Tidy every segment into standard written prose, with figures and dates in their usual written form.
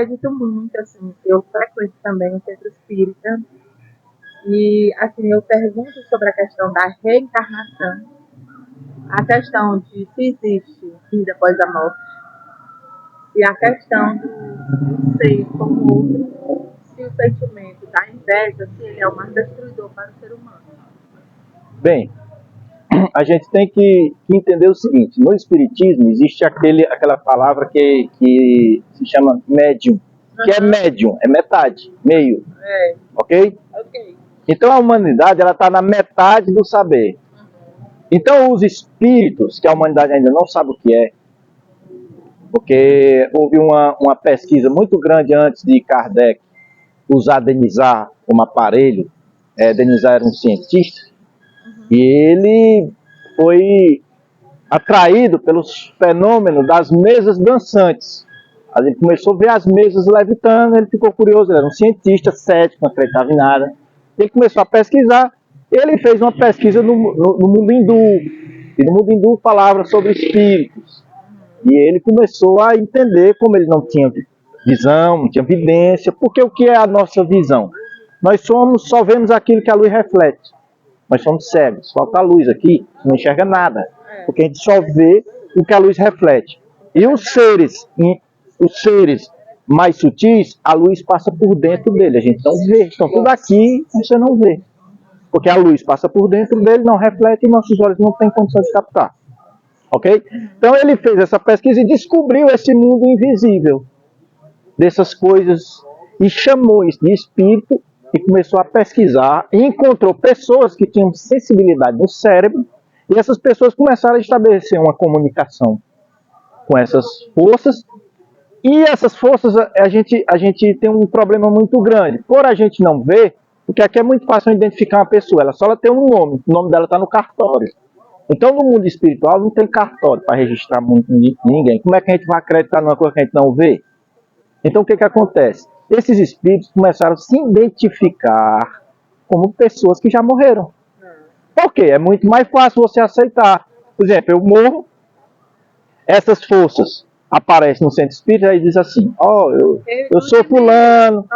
acredito muito, assim, eu frequento também o centro espírita e, assim, eu pergunto sobre a questão da reencarnação, a questão de se existe vida após a morte e a questão do ser como outro, se o sentimento da inveja, se ele é o mais destruidor para o ser humano. Bem, a gente tem que entender o seguinte: no Espiritismo existe aquela palavra que se chama médium, que é médium, é metade, meio, ok? Então a humanidade está na metade do saber. Então os espíritos, que a humanidade ainda não sabe o que é, porque houve uma pesquisa muito grande antes de Kardec usar Denisard como aparelho. Denisard era um cientista, e ele foi atraído pelos fenômenos das mesas dançantes. Ele começou a ver as mesas levitando, ele ficou curioso, ele era um cientista cético, não acreditava em nada. Ele começou a pesquisar, ele fez uma pesquisa no mundo hindu, e no mundo hindu falava sobre espíritos. E ele começou a entender, como ele não tinha visão, não tinha evidência, porque o que é a nossa visão? Nós só vemos aquilo que a luz reflete. Nós somos cegos, falta a luz aqui, não enxerga nada, porque a gente só vê o que a luz reflete. E os seres mais sutis, a luz passa por dentro dele, a gente não vê. Então tudo aqui você não vê, porque a luz passa por dentro dele, não reflete e nossos olhos não têm condição de captar. Ok? Então ele fez essa pesquisa e descobriu esse mundo invisível dessas coisas e chamou isso de espírito e começou a pesquisar e encontrou pessoas que tinham sensibilidade no cérebro e essas pessoas começaram a estabelecer uma comunicação com essas forças. E essas forças, a gente tem um problema muito grande. Por a gente não ver, porque aqui é muito fácil identificar uma pessoa, ela só tem um nome, o nome dela está no cartório. Então, no mundo espiritual, não tem cartório para registrar muito ninguém. Como é que a gente vai acreditar numa coisa que a gente não vê? Então, o que acontece? Esses espíritos começaram a se identificar como pessoas que já morreram. Por quê? É muito mais fácil você aceitar. Por exemplo, eu morro, essas forças aparecem no centro espírita e dizem assim: ó, eu sou fulano.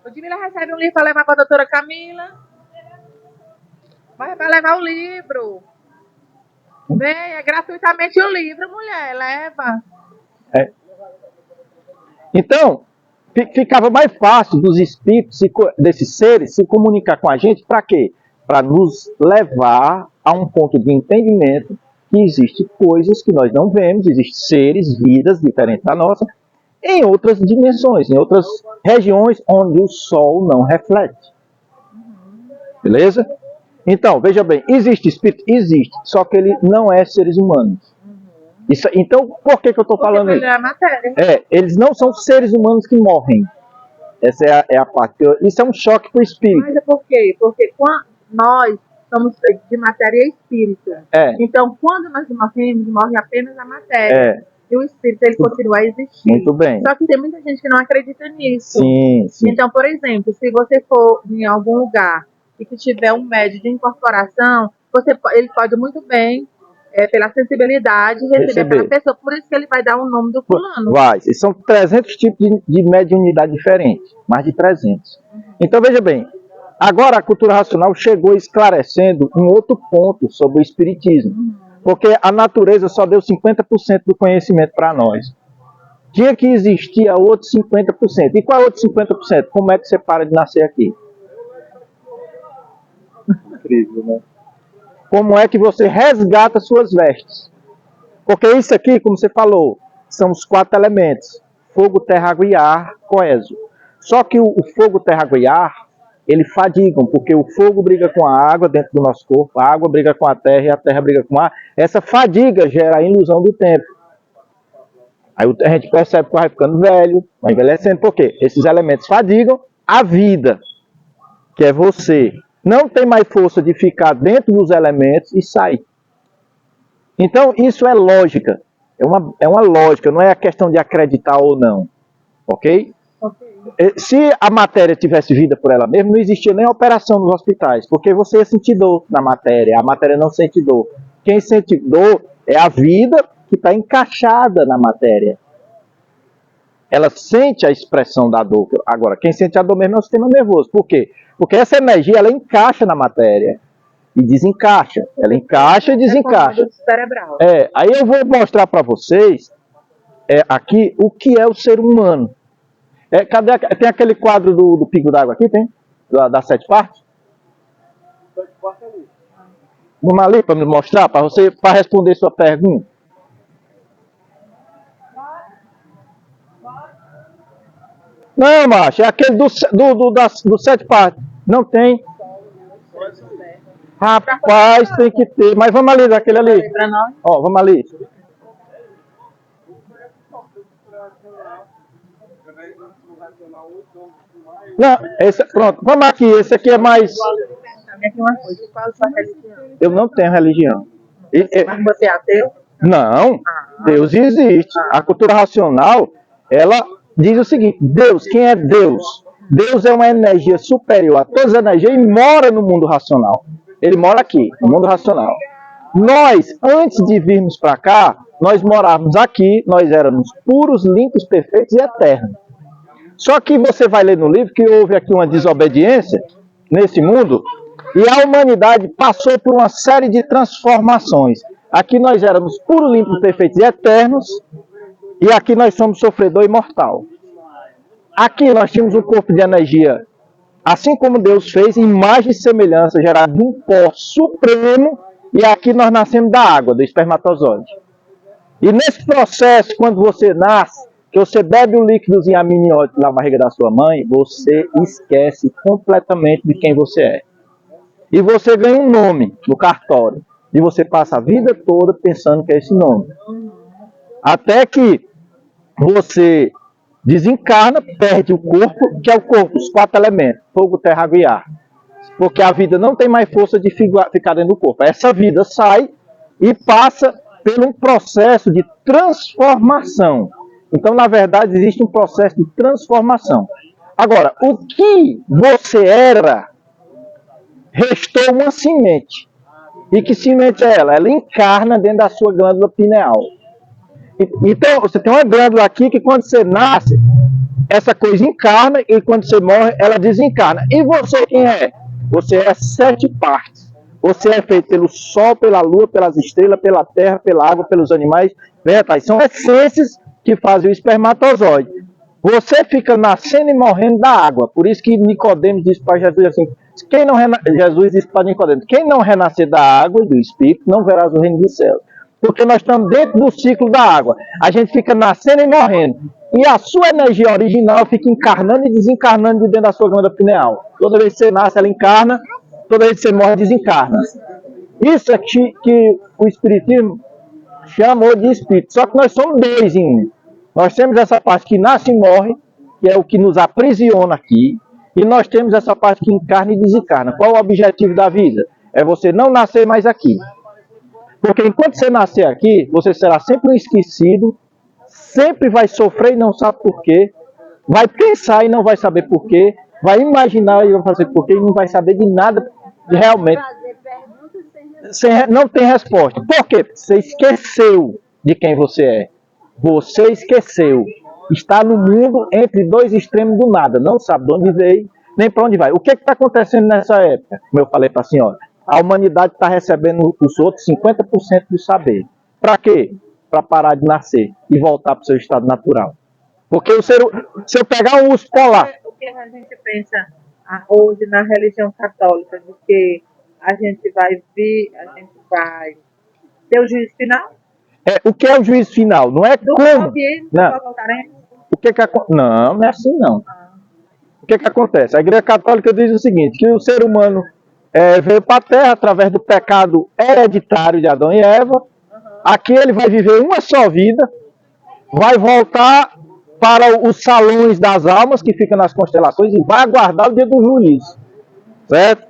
O Dimila recebe um livro para levar para a doutora Camila. Vai levar o livro. Venha, gratuitamente o livro, mulher, leva. Então, ficava mais fácil dos espíritos, desses seres, se comunicar com a gente, para quê? Para nos levar a um ponto de entendimento que existem coisas que nós não vemos, existem seres, vidas diferentes da nossa, em outras dimensões, em outras regiões onde o Sol não reflete. Beleza? Então, veja bem, existe espírito? Existe, só que ele não é seres humanos. Então, por que eu estou falando isso? Eles não são seres humanos que morrem. Essa é a parte. Isso é um choque para o espírito. Mas é por quê? Porque nós somos de matéria e espírito. Então, quando nós morremos, morre apenas a matéria. E o espírito, ele continua a existir. Muito bem. Só que tem muita gente que não acredita nisso. Sim. Então, por exemplo, se você for em algum lugar e que tiver um médium de incorporação, ele pode muito bem, pela sensibilidade, receber aquela pessoa. Por isso que ele vai dar o nome do fulano. Vai. E são 300 tipos de mediunidade diferentes. Mais de 300. Então, veja bem. Agora, a cultura racional chegou esclarecendo um outro ponto sobre o espiritismo. Porque a natureza só deu 50% do conhecimento para nós. Tinha que existir a outros 50%. E qual é o outro 50%? Como é que você para de nascer aqui? Incrível, né? Como é que você resgata suas vestes? Porque isso aqui, como você falou, são os 4 elementos: fogo, terra, água e ar coeso. Só que o fogo, terra, água e ar, eles fadigam, porque o fogo briga com a água dentro do nosso corpo, a água briga com a terra e a terra briga com o ar. Essa fadiga gera a ilusão do tempo. Aí a gente percebe que vai ficando velho, vai envelhecendo. Por quê? Esses elementos fadigam a vida, que é você. Não tem mais força de ficar dentro dos elementos e sair. Então, isso é lógica. É uma lógica, não é a questão de acreditar ou não. Ok? Se a matéria tivesse vida por ela mesma, não existia nem operação nos hospitais, porque você ia sentir dor na matéria, a matéria não sente dor. Quem sente dor é a vida que está encaixada na matéria. ela sente a expressão da dor. Agora, quem sente a dor mesmo é o sistema nervoso. Por quê? Porque essa energia, ela encaixa na matéria e desencaixa. Ela encaixa e desencaixa. Cerebral. Aí eu vou mostrar para vocês aqui o que é o ser humano. Tem aquele quadro do Pingo d'Água aqui, tem? Das 7 partes? Vamos ali para me mostrar, para responder sua pergunta. Não, macho, é aquele dos 7 partes. Não tem. Rapaz, tem que ter. Mas vamos ali, daquele ali. Ó, vamos ali. Não, pronto. Vamos aqui, esse aqui é mais... Eu não tenho religião. Mas você é ateu? Não, Deus existe. A cultura racional, ela diz o seguinte: Deus, quem é Deus? Deus é uma energia superior a todas as energias e mora no mundo racional. Ele mora aqui, no mundo racional. Nós, antes de virmos para cá, nós morávamos aqui, nós éramos puros, limpos, perfeitos e eternos. Só que você vai ler no livro que houve aqui uma desobediência nesse mundo e a humanidade passou por uma série de transformações. Aqui nós éramos puros, limpos, perfeitos e eternos e aqui nós somos sofredor e mortal. Aqui nós tínhamos um corpo de energia, assim como Deus fez, imagem e semelhança, gerado de um pó supremo, e aqui nós nascemos da água, do espermatozoide. E nesse processo, quando você nasce, que você bebe o líquidozinho amniótico na barriga da sua mãe, você esquece completamente de quem você é. E você ganha um nome no cartório, e você passa a vida toda pensando que é esse nome. Até que você desencarna, perde o corpo, que é o corpo, os 4 elementos, fogo, terra, água e ar. Porque a vida não tem mais força de ficar dentro do corpo. Essa vida sai e passa por um processo de transformação. Então, na verdade, existe um processo de transformação. Agora, o que você era, restou uma semente. E que semente é ela? Ela encarna dentro da sua glândula pineal. Então, você tem uma glândula aqui que quando você nasce, essa coisa encarna e quando você morre, ela desencarna. E você quem é? Você é 7 partes. Você é feito pelo sol, pela lua, pelas estrelas, pela terra, pela água, pelos animais, vegetais. São essências que fazem o espermatozoide. Você fica nascendo e morrendo da água. Por isso que Nicodemos disse para Jesus assim, Jesus disse para Nicodemos, quem não renascer da água e do Espírito, não verás o reino dos céus. Porque nós estamos dentro do ciclo da água. A gente fica nascendo e morrendo. E a sua energia original fica encarnando e desencarnando de dentro da sua glândula pineal. Toda vez que você nasce, ela encarna. Toda vez que você morre, desencarna. Isso é que o Espiritismo chamou de espírito. Só que nós somos 2 em 1. Nós temos essa parte que nasce e morre, que é o que nos aprisiona aqui. E nós temos essa parte que encarna e desencarna. Qual o objetivo da vida? É você não nascer mais aqui. Porque enquanto você nascer aqui, você será sempre um esquecido, sempre vai sofrer e não sabe por quê, vai pensar e não vai saber por quê, vai imaginar e não vai saber por quê, e não vai saber de nada realmente. Não tem resposta. Por quê? Você esqueceu de quem você é. Você esqueceu. Está no mundo entre 2 extremos do nada. Não sabe de onde veio, nem para onde vai. O que está acontecendo nessa época? Como eu falei para a senhora. A humanidade está recebendo dos outros 50% do saber. Para quê? Para parar de nascer e voltar para o seu estado natural. Porque se eu pegar um urso polar... O que a gente pensa hoje na religião católica, de que a gente vai ter o juízo final? O que é o juízo final? Não é como... Não. Não é assim não. O que acontece? A Igreja Católica diz o seguinte, que o ser humano veio para a Terra através do pecado hereditário de Adão e Eva. Aqui ele vai viver uma só vida, vai voltar para os salões das almas que ficam nas constelações e vai aguardar o dia do juízo. Certo?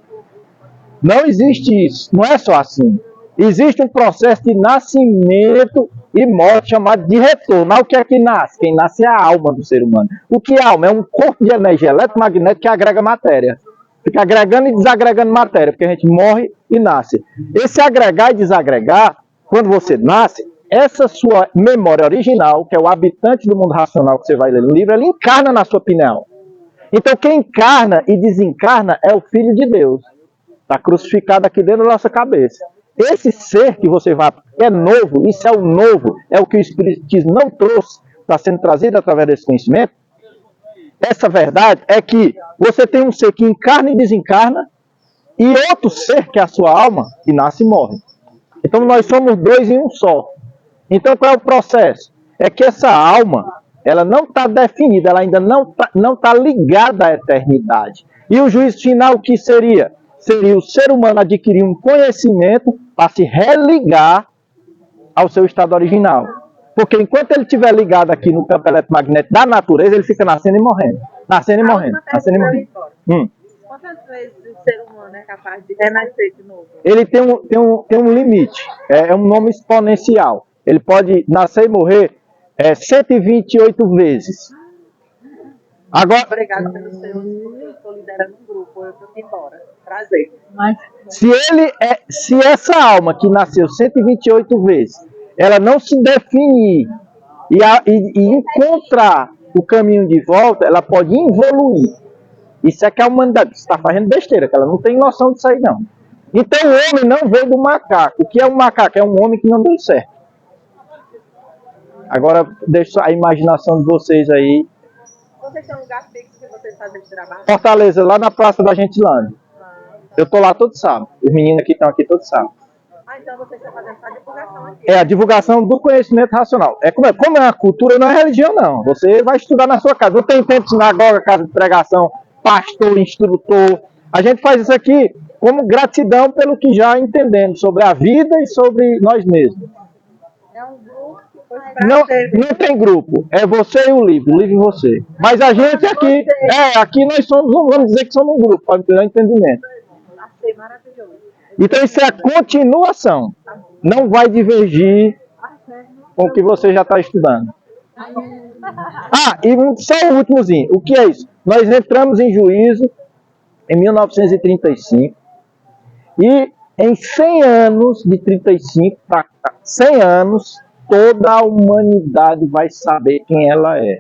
Não existe isso, não é só assim. Existe um processo de nascimento e morte chamado de retorno. O que é que nasce? Quem nasce é a alma do ser humano. O que é alma? É um corpo de energia eletromagnética que agrega matéria. Fica agregando e desagregando matéria, porque a gente morre e nasce. Esse agregar e desagregar, quando você nasce, essa sua memória original, que é o habitante do mundo racional que você vai ler no livro, ele encarna na sua pineal. Então quem encarna e desencarna é o Filho de Deus. Está crucificado aqui dentro da nossa cabeça. Esse ser que você vai, é novo, isso é o novo, é o que o Espiritismo não trouxe, está sendo trazido através desse conhecimento. Essa verdade é que você tem um ser que encarna e desencarna, e outro ser, que é a sua alma, que nasce e morre. Então nós somos dois em um só. Então qual é o processo? É que essa alma, ela não está definida, ela ainda não tá ligada à eternidade. E o juízo final, o que seria? Seria o ser humano adquirir um conhecimento para se religar ao seu estado original. Porque enquanto ele estiver ligado aqui no campo eletromagnético da natureza, ele fica nascendo e morrendo. Nascendo e morrendo. Nascendo e morrendo. Quantas vezes o ser humano é capaz de renascer de novo? Ele tem um limite. É um número exponencial. Ele pode nascer e morrer 128 vezes. Agora, Obrigado pelo seu. Eu estou liderando um grupo, eu estou embora. Prazer. se essa alma que nasceu 128 vezes, ela não se definir e encontrar o caminho de volta, ela pode evoluir. Isso é que a humanidade está fazendo besteira, que ela não tem noção disso aí, não. Então o homem não veio do macaco. O que é um macaco? É um homem que não deu certo. Agora, deixa a imaginação de vocês aí. Vocês têm um lugar fixo que vocês fazem esse trabalho? Fortaleza, lá na Praça da Gentilândia. Eu tô lá todo sábado. Os meninos aqui estão aqui todo sábado. Então vocês estão fazendo essa divulgação aqui. É a divulgação do conhecimento racional. Como é uma cultura, não é religião, não. Você vai estudar na sua casa. Não tem tempo de sinagoga, casa de pregação, pastor, instrutor. A gente faz isso aqui como gratidão pelo que já entendemos sobre a vida e sobre nós mesmos. É um grupo. Não tem grupo. É você e o livro e você. Mas a gente aqui, aqui nós somos, vamos dizer que somos um grupo, para ter um entendimento. Achei maravilhoso. Então isso é a continuação. Não vai divergir com o que você já está estudando. E só o últimozinho. O que é isso? Nós entramos em juízo em 1935 e em 100 anos, de 35 para 100 anos, toda a humanidade vai saber quem ela é.